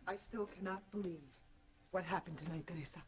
I still cannot believe what happened tonight, Teresa.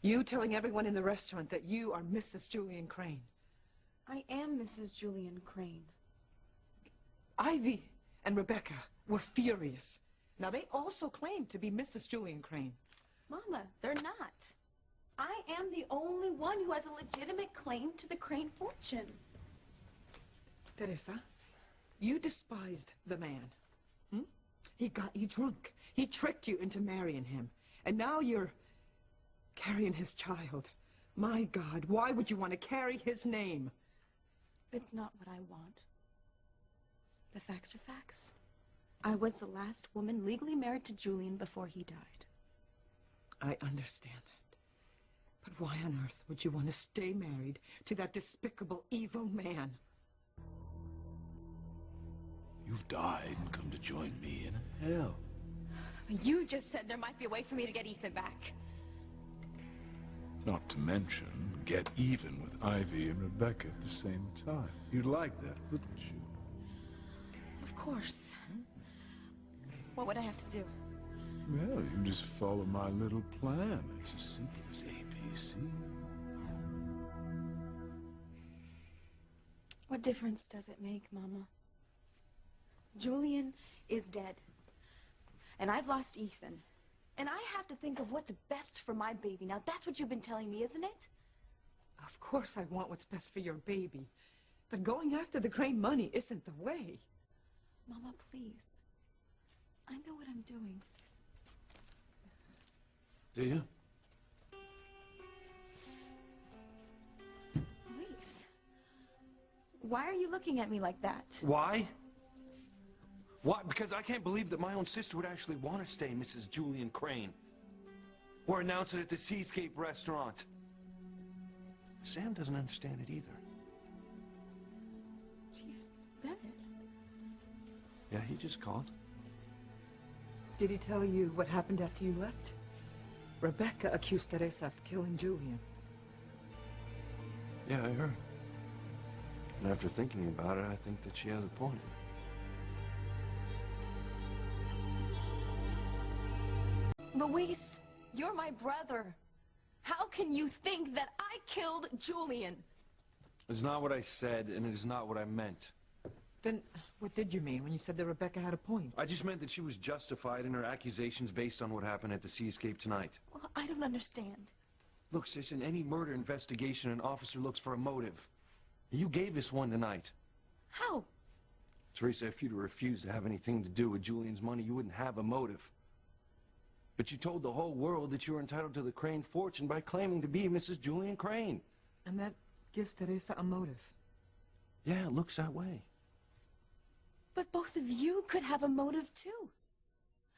You telling everyone in the restaurant that you are Mrs. Julian Crane. I am Mrs. Julian Crane. Ivy and Rebecca were furious. Now, they also claim to be Mrs. Julian Crane. Mama, they're not. I am the only one who has a legitimate claim to the Crane fortune. Teresa, you despised the man. He got you drunk. He tricked you into marrying him. And now you're carrying his child. My God, why would you want to carry his name? It's not what I want. The facts are facts. I was the last woman legally married to Julian before he died. I understand that. But why on earth would you want to stay married to that despicable, evil man? You've died and come to join me in hell. You just said there might be a way for me to get Ethan back. Not to mention, get even with Ivy and Rebecca at the same time. You'd like that, wouldn't you? Of course. What would I have to do? Well, you just follow my little plan. It's as simple as ABC. What difference does it make, Mama? Julian is dead. And I've lost Ethan. And I have to think of what's best for my baby. Now, that's what you've been telling me, isn't it? Of course I want what's best for your baby. But going after the Crane money isn't the way. Mama, please. I know what I'm doing. Do you? Reese, why are you looking at me like that? Why? Why? Because I can't believe that my own sister would actually want to stay Mrs. Julian Crane. Or announce it at the Seascape restaurant. Sam doesn't understand it either. Chief Bennett. Yeah, he just called. Did he tell you what happened after you left? Rebecca accused Teresa of killing Julian. Yeah, I heard. And after thinking about it, I think that she has a point. Luis, you're my brother. How can you think that I killed Julian? It's not what I said, and it is not what I meant. Then what did you mean when you said that Rebecca had a point? I just meant that she was justified in her accusations based on what happened at the Seascape tonight. Well, I don't understand. Look, sis, in any murder investigation, an officer looks for a motive. You gave us one tonight. How? Teresa, if you'd refused to have anything to do with Julian's money, you wouldn't have a motive. But you told the whole world that you were entitled to the Crane fortune by claiming to be Mrs. Julian Crane. And that gives Teresa a motive. Yeah, it looks that way. But both of you could have a motive, too.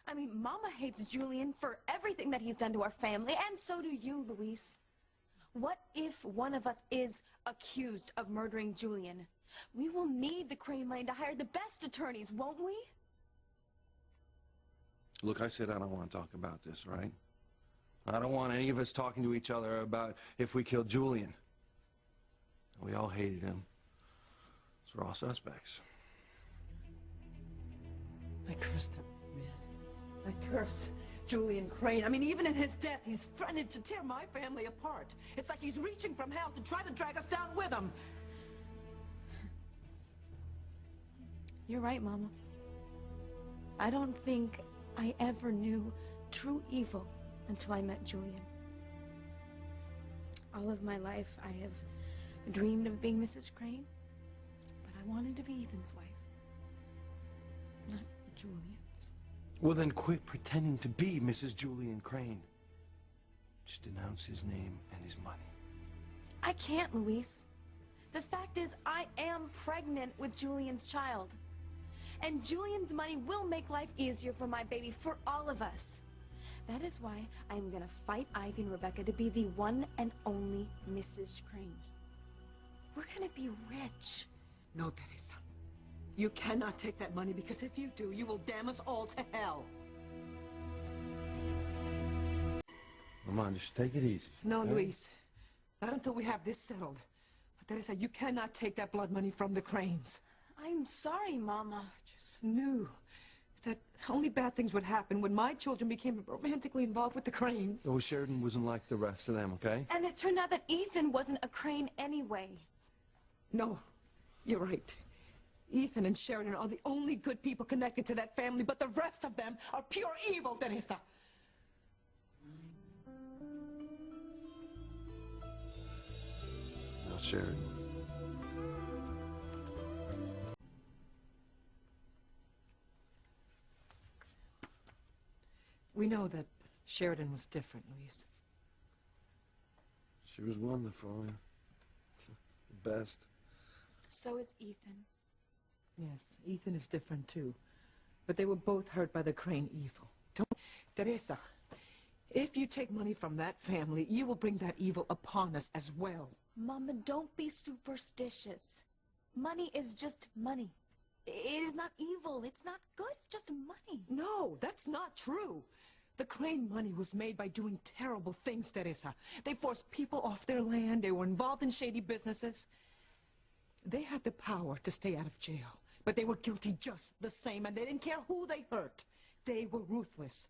I mean, Mama hates Julian for everything that he's done to our family, and so do you, Luis. What if one of us is accused of murdering Julian? We will need the Crane money to hire the best attorneys, won't we? Look, I said I don't want to talk about this, right? I don't want any of us talking to each other about if we killed Julian. We all hated him. So we're all suspects. I curse that man. I curse Julian Crane. I mean, even in his death, he's threatened to tear my family apart. It's like he's reaching from hell to try to drag us down with him. You're right, Mama. I don't think I ever knew true evil until I met Julian. All of my life, I have dreamed of being Mrs. Crane, but I wanted to be Ethan's wife, not Julian's. Well, then quit pretending to be Mrs. Julian Crane. Just denounce his name and his money. I can't, Luis. The fact is, I am pregnant with Julian's child. And Julian's money will make life easier for my baby, for all of us. That is why I'm gonna fight Ivy and Rebecca to be the one and only Mrs. Crane. We're gonna be rich. No, Teresa. You cannot take that money, because if you do, you will damn us all to hell. Come on, just take it easy. No, okay? Luis. Not until we have this settled. But Teresa, you cannot take that blood money from the Cranes. I'm sorry, Mama. I just knew that Only bad things would happen when my children became romantically involved with the Cranes. Oh, Sheridan wasn't like the rest of them, okay? And it turned out that Ethan wasn't a Crane anyway. No, you're right. Ethan and Sheridan are the only good people connected to that family, but the rest of them are pure evil, Teresa. No, Sheridan. We know that Sheridan was different, Luis. She was wonderful. The best. So is Ethan. Yes, Ethan is different too. But they were both hurt by the Crane evil. Teresa, if you take money from that family, you will bring that evil upon us as well. Mama, don't be superstitious. Money is just money. It is not evil. It's not good. It's just money. No, that's not true. The Crane money was made by doing terrible things, Teresa. They forced people off their land. They were involved in shady businesses. They had the power to stay out of jail, but they were guilty just the same, and they didn't care who they hurt. They were ruthless.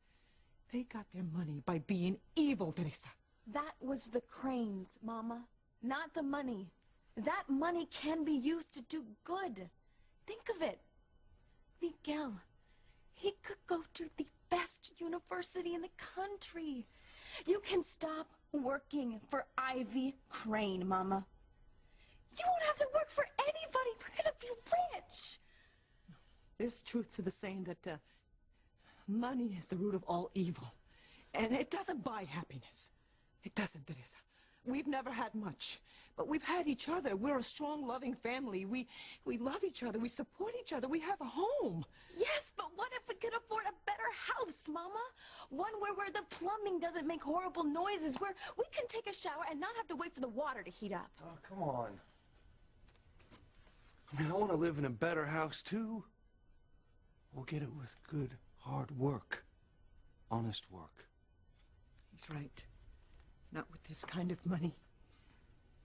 They got their money by being evil, Teresa. That was the Cranes, Mama, not the money. That money can be used to do good. Think of it. Miguel, he could go to the best university in the country. You can stop working for Ivy Crane, Mama. You won't have to work for anybody. We're gonna be rich. There's truth to the saying that money is the root of all evil. And it doesn't buy happiness. It doesn't, Teresa. We've never had much, but we've had each other. We're a strong, loving family. We love each other. We support each other. We have a home. Yes, but what if we could afford a better house, Mama? One where the plumbing doesn't make horrible noises, where we can take a shower and not have to wait for the water to heat up. Oh, come on. I mean, I want to live in a better house, too. We'll get it with good, hard work. Honest work. He's right. Not with this kind of money.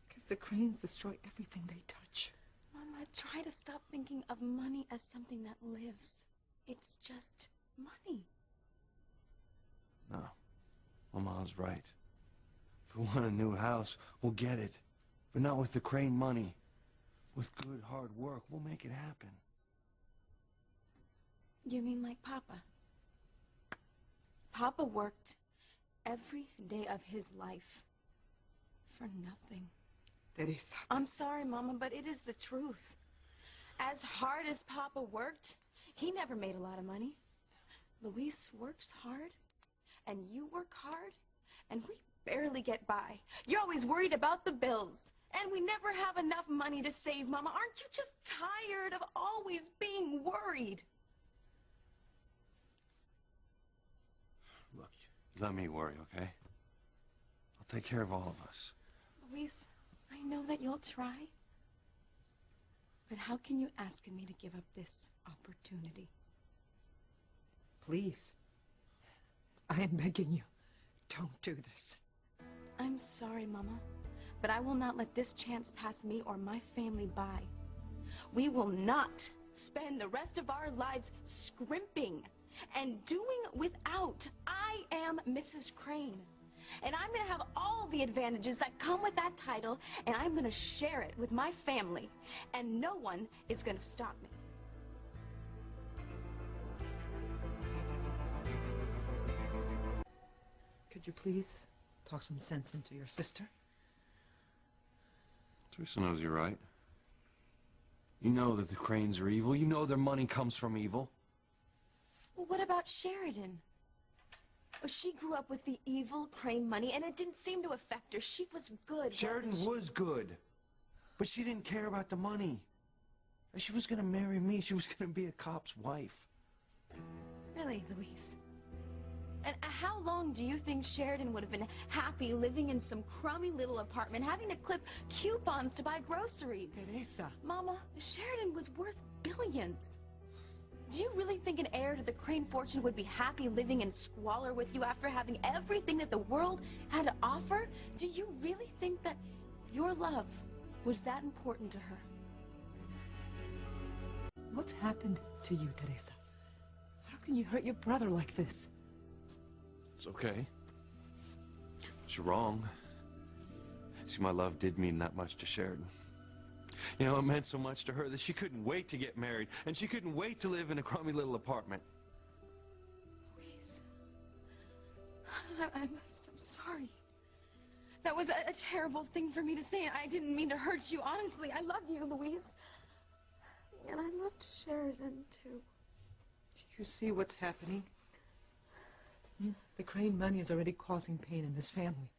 Because the Cranes destroy everything they touch. Mama, try to stop thinking of money as something that lives. It's just money. No. Mama's right. If we want a new house, we'll get it. But not with the Crane money. With good, hard work, we'll make it happen. You mean like Papa? Papa worked every day of his life for nothing. Teresa. I'm sorry, Mama, but it is the truth. As hard as Papa worked, he never made a lot of money. Luis works hard, and you work hard, and we barely get by. You're always worried about the bills, and we never have enough money to save, Mama. Aren't you just tired of always being worried? Look, let me worry, okay? I'll take care of all of us. Luis, I know that you'll try. But how can you ask me to give up this opportunity? Please. I am begging you. Don't do this. I'm sorry, Mama, but I will not let this chance pass me or my family by. We will not spend the rest of our lives scrimping and doing without. I am Mrs. Crane, and I'm going to have all the advantages that come with that title, and I'm going to share it with my family, and no one is going to stop me. Could you please talk some sense into your sister? Teresa knows you're right. You know that the Cranes are evil. You know their money comes from evil. Well, what about Sheridan? She grew up with the evil Crane money, and it didn't seem to affect her. She was good, Sheridan wasn't she? was good, but she didn't care about the money. She was going to marry me. She was going to be a cop's wife. Really, Luis? And how long do you think Sheridan would have been happy living in some crummy little apartment, having to clip coupons to buy groceries? Teresa. Mama, Sheridan was worth billions. Do you really think an heir to the Crane fortune would be happy living in squalor with you after having everything that the world had to offer? Do you really think that your love was that important to her? What's happened to you, Teresa? How can you hurt your brother like this? It's okay. But you're wrong. See, my love did mean that much to Sheridan. You know, it meant so much to her that she couldn't wait to get married, and she couldn't wait to live in a crummy little apartment. Louise, I'm so sorry. That was a terrible thing for me to say, and I didn't mean to hurt you. Honestly, I love you, Louise. And I loved Sheridan, too. Do you see what's happening? The Crane money is already causing pain in this family.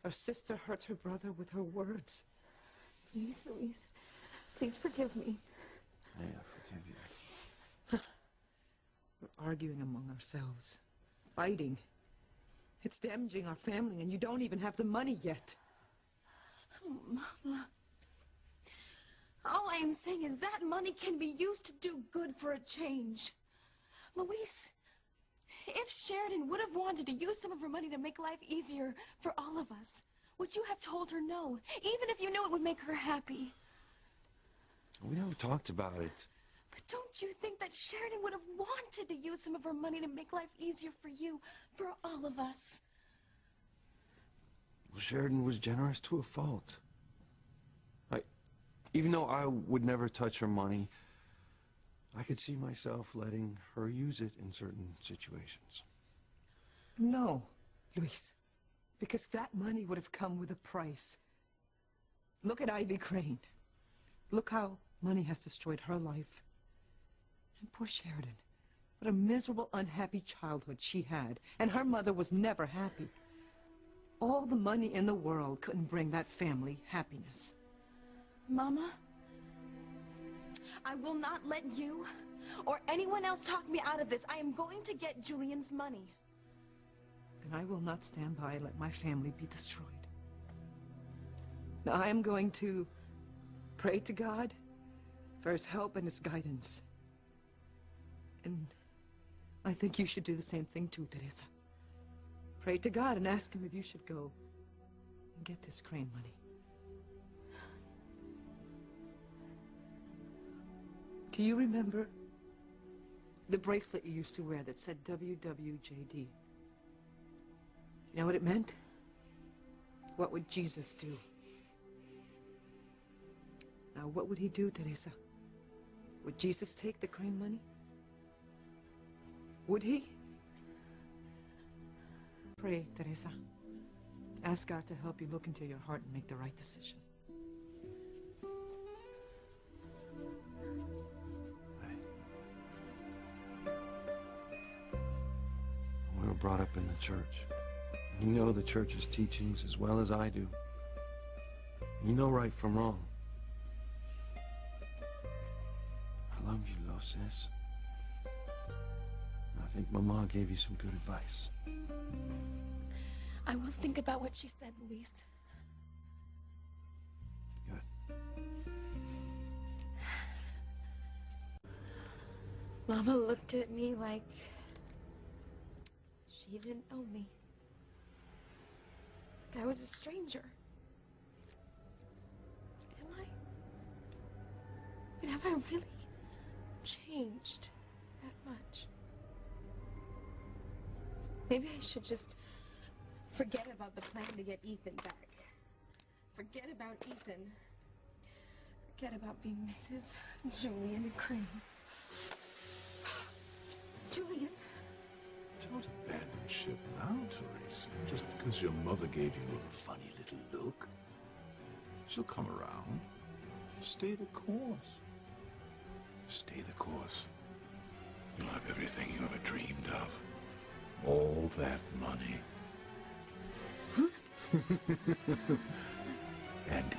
Our sister hurts her brother with her words. Please, Louise, please forgive me. Hey, I forgive you. We're arguing among ourselves, fighting. It's damaging our family, and you don't even have the money yet. Oh, Mama. All I am saying is that money can be used to do good for a change. Louise, if Sheridan would have wanted to use some of her money to make life easier for all of us, would you have told her no, even if you knew it would make her happy? We never talked about it. But don't you think that Sheridan would have wanted to use some of her money to make life easier for you, for all of us? Well, Sheridan was generous to a fault. Even though I would never touch her money, I could see myself letting her use it in certain situations. No, Luis, because that money would have come with a price. Look at Ivy Crane. Look how money has destroyed her life. And poor Sheridan. What a miserable, unhappy childhood she had. And her mother was never happy. All the money in the world couldn't bring that family happiness. Mama, I will not let you or anyone else talk me out of this. I am going to get Julian's money. And I will not stand by and let my family be destroyed. Now, I am going to pray to God for his help and his guidance. And I think you should do the same thing too, Teresa. Pray to God and ask him if you should go and get this Crane money. Do you remember the bracelet you used to wear that said WWJD? You know what it meant? What would Jesus do? Now, what would he do, Teresa? Would Jesus take the Crane money? Would he? Pray, Teresa. Ask God to help you look into your heart and make the right decision. We were brought up in the church. You know the church's teachings as well as I do. You know right from wrong. I love you, Lo, sis. I think Mama gave you some good advice. I will think about what she said, Luis. Good. Mama looked at me like she didn't know me. Like I was a stranger. Am I? But have I really changed that much? Maybe I should just forget about the plan to get Ethan back. Forget about Ethan. Forget about being Mrs. Julian Crane. Julian? Don't abandon ship now, Teresa. Just because your mother gave you a funny little look. She'll come around. Stay the course. Stay the course. You'll have everything you ever dreamed of. All that money. And